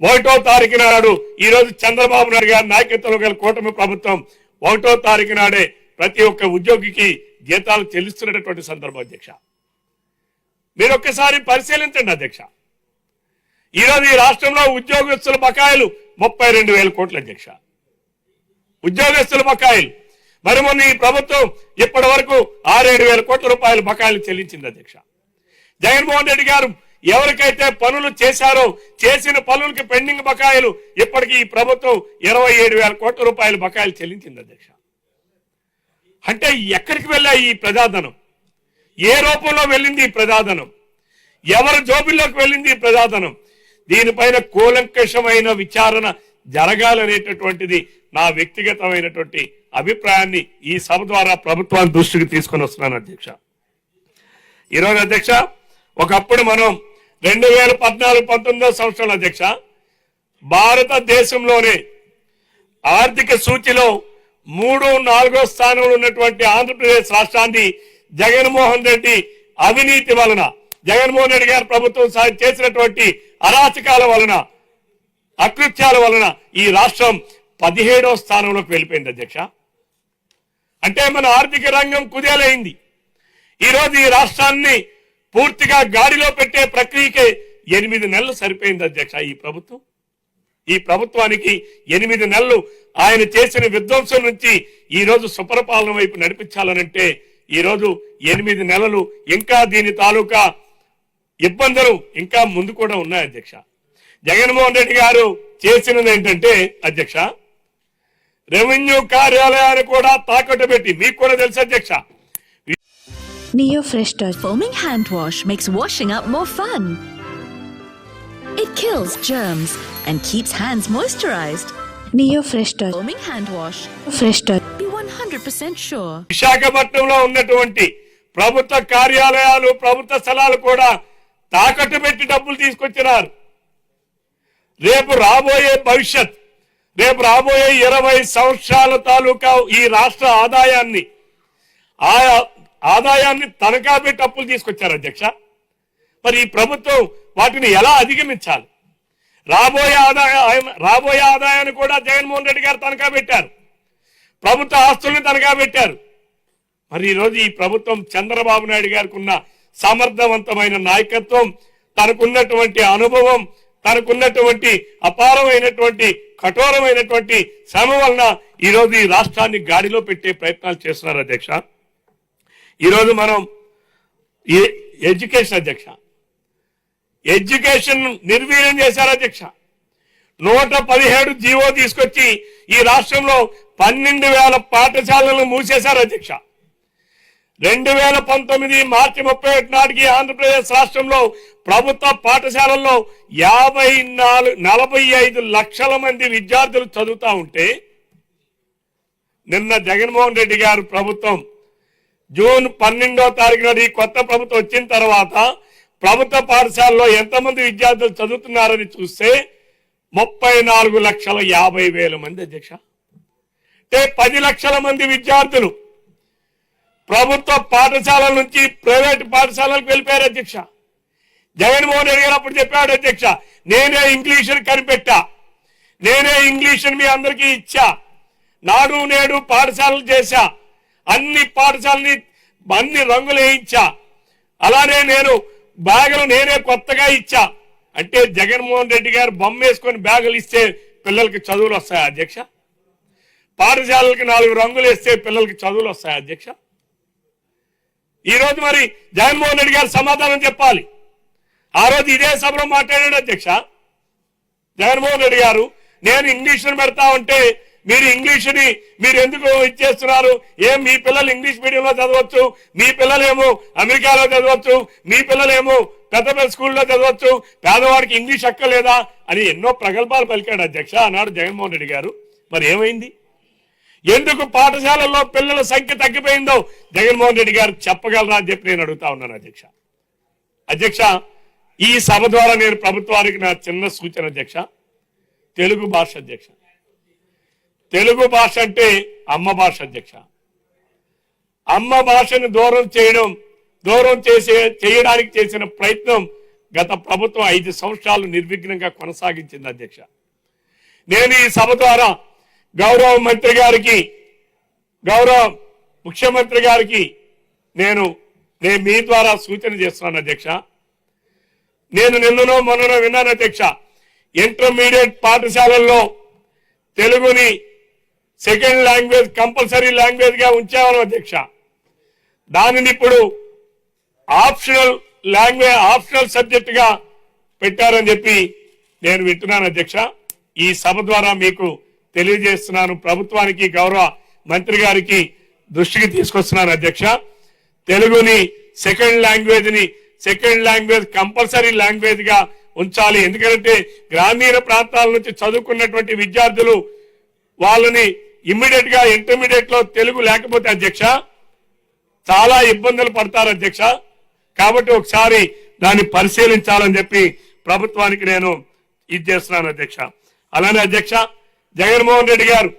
ఒకటో తారీఖు నాడు ఈ రోజు చంద్రబాబు నాయుడు గారి నాయకత్వంలో గల కూటమి ప్రభుత్వం ఒకటో తారీఖు నాడే ప్రతి ఒక్క ఉద్యోగికి జీతాలు చెల్లిస్తున్నటువంటి సందర్భం అధ్యక్ష. మీరు ఒక్కసారి పరిశీలించండి అధ్యక్ష. ఈరోజు ఈ రాష్ట్రంలో ఉద్యోగస్తుల బకాయిలు 32,000 కోట్ల అధ్యక్ష. ఉద్యోగస్తుల బకాయిలు మరి మొన్న ఈ ప్రభుత్వం ఇప్పటి వరకు 6-7 వేల కోట్ల రూపాయల బకాయిలు చెల్లించింది అధ్యక్ష. జగన్మోహన్ రెడ్డి గారు ఎవరికైతే పనులు చేశారో చేసిన పనులకి పెండింగ్ బకాయిలు ఇప్పటికీ ఈ ప్రభుత్వం 27,000 కోట్ల రూపాయల బకాయిలు చెల్లించింది అధ్యక్ష. అంటే ఎక్కడికి వెళ్ళాయి ఈ ప్రజాధనం? ఏ రూపంలో వెళ్ళింది ఈ ప్రజాధనం? ఎవరి జోబుల్లోకి వెళ్ళింది ఈ ప్రజాధనం? దీనిపైన కూలంకషమైన విచారణ జరగాలనేటటువంటిది నా వ్యక్తిగతమైనటువంటి అభిప్రాయాన్ని ఈ సభ ద్వారా ప్రభుత్వాన్ని దృష్టికి తీసుకొని వస్తున్నాను అధ్యక్ష. ఈరోజు అధ్యక్ష, ఒకప్పుడు మనం 2014-19 సంవత్సరాల అధ్యక్ష భారతదేశంలోనే ఆర్థిక సూచిలో 3-4 స్థానంలో ఉన్నటువంటి ఆంధ్రప్రదేశ్ రాష్ట్రాన్ని జగన్మోహన్ రెడ్డి అవినీతి వలన, జగన్మోహన్ రెడ్డి గారి ప్రభుత్వం చేసినటువంటి అరాచకాల వలన, అకృత్యాల వలన ఈ రాష్ట్రం 17వ స్థానంలోకి వెళ్ళిపోయింది అధ్యక్ష. అంటే మన ఆర్థిక రంగం కుదేలైంది. ఈరోజు ఈ రాష్ట్రాన్ని పూర్తిగా గాడిలో పెట్టే ప్రక్రియకే 8 నెలలు సరిపోయింది అధ్యక్ష. ఈ ప్రభుత్వానికి 8 నెలలు ఆయన చేసిన విధ్వంసం నుంచి ఈ రోజు సుపరిపాలన వైపు నడిపించాలనంటే ఈ రోజు 8 నెలలు ఇంకా దీని తాలూకా ఇబ్బందులు ఇంకా ముందు కూడా ఉన్నాయి అధ్యక్ష. జగన్మోహన్ రెడ్డి గారు చేసినది ఏంటంటే అధ్యక్ష, రెవెన్యూ కార్యాలయాన్ని కూడా తాకట్టు పెట్టి, మీకు కూడా తెలుసు అధ్యక్ష, Neo Fresh Touch Foaming hand wash makes washing up more fun. It kills germs and keeps hands moisturized. Neo Fresh Touch Foaming hand wash. Fresh Touch Be 100% sure. విశాఖపట్నంలో ఉన్నటువంటి ప్రభుత్వ కార్యాలయాలు, ప్రభుత్వ స్థలాలు కూడా తాకట్టు పెట్టి డబ్బులు తీసుకొచ్చినారు. రేపు రాబోయే 20 సంవత్సరాల తాలూకా ఈ రాష్ట్ర ఆదాయాన్ని తనఖా పెట్టి అప్పులు తీసుకొచ్చారు అధ్యక్ష. మరి ఈ ప్రభుత్వం వాటిని ఎలా అధిగమించాలి? రాబోయే ఆదాయాన్ని కూడా జగన్మోహన్ రెడ్డి గారు తనఖా పెట్టారు, ప్రభుత్వ ఆస్తుల్ని తనఖా పెట్టారు. మరి ఈరోజు ఈ ప్రభుత్వం చంద్రబాబు నాయుడు గారికి ఉన్న సమర్థవంతమైన నాయకత్వం, తనకున్నటువంటి అనుభవం, తనకున్నటువంటి అపారమైనటువంటి కఠోరమైనటువంటి శ్రమ వలన ఈరోజు ఈ రాష్ట్రాన్ని గాడిలో పెట్టే ప్రయత్నాలు చేస్తున్నారు అధ్యక్ష. ఈరోజు మనం ఎడ్యుకేషన్ అధ్యక్ష, ఎడ్యుకేషన్ నిర్వీర్యం చేశారు అధ్యక్ష. 117 జీవో తీసుకొచ్చి ఈ రాష్ట్రంలో 12,000 పాఠశాలలను మూసేశారు అధ్యక్ష. 2019 మార్చి 31 నాటికి ఆంధ్రప్రదేశ్ రాష్ట్రంలో ప్రభుత్వ పాఠశాలల్లో 45 లక్షల మంది విద్యార్థులు చదువుతా ఉంటే, నిన్న జగన్మోహన్ రెడ్డి గారు ప్రభుత్వం జూన్ 12వ తారీఖు నాడు ఈ కొత్త ప్రభుత్వం వచ్చిన తర్వాత ప్రభుత్వ పాఠశాలలో ఎంతమంది విద్యార్థులు చదువుతున్నారని చూస్తే 34,50,000 మంది అధ్యక్ష. అంటే 10 లక్షల మంది విద్యార్థులు ప్రభుత్వ పాఠశాలల నుంచి ప్రైవేట్ పాఠశాలలకు వెళ్ళిపోయారు అధ్యక్ష. జగన్మోహన్ రెడ్డి గారు అప్పుడు చెప్పాడు అధ్యక్ష, నేనే ఇంగ్లీషుని కనిపెట్టా, నేనే ఇంగ్లీషుని మీ అందరికీ ఇచ్చా, నాడు నేడు పాఠశాలలు చేశా, అన్ని పాఠశాలని అన్ని రంగులు వేయించా, అలానే నేను బ్యాగులు నేనే కొత్తగా ఇచ్చా. అంటే జగన్మోహన్ రెడ్డి గారు బొమ్మ వేసుకొని బ్యాగులు ఇస్తే పిల్లలకి చదువులు వస్తాయా అధ్యక్ష? పాఠశాలలకి 4 రంగులు వేస్తే పిల్లలకి చదువులు వస్తాయా అధ్యక్ష? ఈరోజు మరి జగన్మోహన్ రెడ్డి గారు సమాధానం చెప్పాలి. ఆ రోజు ఇదే సభలో మాట్లాడాడు అధ్యక్ష జగన్మోహన్ రెడ్డి గారు, నేను ఇంగ్లీష్ని పెడతా ఉంటే మీరు ఇంగ్లీషుని మీరు ఎందుకు ఇచ్చేస్తున్నారు? ఏం మీ పిల్లలు ఇంగ్లీష్ మీడియంలో చదవచ్చు, మీ పిల్లలేమో అమెరికాలో చదవచ్చు, మీ పిల్లలేమో పెద్ద పెద్ద స్కూల్లో చదవచ్చు, పేదవాడికి ఇంగ్లీష్ అక్కర్లేదా అని ఎన్నో ప్రగల్భాలు పలికాడు అధ్యక్ష ఆనాడు జగన్మోహన్ రెడ్డి గారు. మరి ఏమైంది? ఎందుకు పాఠశాలల్లో పిల్లల సంఖ్య తగ్గిపోయిందో జగన్మోహన్ రెడ్డి గారు చెప్పగలరా అని చెప్పి నేను అడుగుతా ఉన్నాను అధ్యక్ష. ఈ సభ ద్వారా నేను ప్రభుత్వానికి నా చిన్న సూచన అధ్యక్ష, తెలుగు భాష అధ్యక్ష, తెలుగు భాష అంటే అమ్మ భాష అధ్యక్ష. అమ్మ భాషను దూరం చేయడానికి చేసిన ప్రయత్నం గత ప్రభుత్వం 5 సంవత్సరాలు నిర్విఘ్నంగా కొనసాగించింది అధ్యక్ష. నేను ఈ సభ ద్వారా గౌరవ మంత్రి గారికి, గౌరవ ముఖ్యమంత్రి గారికి నేను మీ ద్వారా సూచన చేస్తున్నాను అధ్యక్ష. నేను నిన్ననో మొన్ననో విన్నాను అధ్యక్ష, ఇంటర్మీడియట్ పాఠశాలల్లో తెలుగుని సెకండ్ లాంగ్వేజ్ కంపల్సరీ లాంగ్వేజ్ గా ఉంచామని అధ్యక్ష. దానిని ఇప్పుడు ఆప్షనల్ సబ్జెక్ట్ గా పెట్టారని చెప్పి నేను వింటున్నాను అధ్యక్ష. ఈ సభ ద్వారా మీకు తెలియజేస్తున్నాను, ప్రభుత్వానికి గౌరవ మంత్రి గారికి దృష్టికి తీసుకొస్తున్నాను అధ్యక్ష. తెలుగుని సెకండ్ లాంగ్వేజ్ కంపల్సరీ లాంగ్వేజ్ గా ఉంచాలి. ఎందుకంటే గ్రామీణ ప్రాంతాల నుంచి చదువుకున్నటువంటి విద్యార్థులు వాళ్ళని ఇమ్మీడియట్ గా ఇంటర్మీడియట్ లో తెలుగు లేకపోతే అధ్యక్ష చాలా ఇబ్బందులు పడతారు అధ్యక్ష. కాబట్టి ఒకసారి దాన్ని పరిశీలించాలని చెప్పి ప్రభుత్వానికి నేను ఇది చేస్తున్నాను అధ్యక్ష. అలానే అధ్యక్ష, జగన్మోహన్ రెడ్డి గారు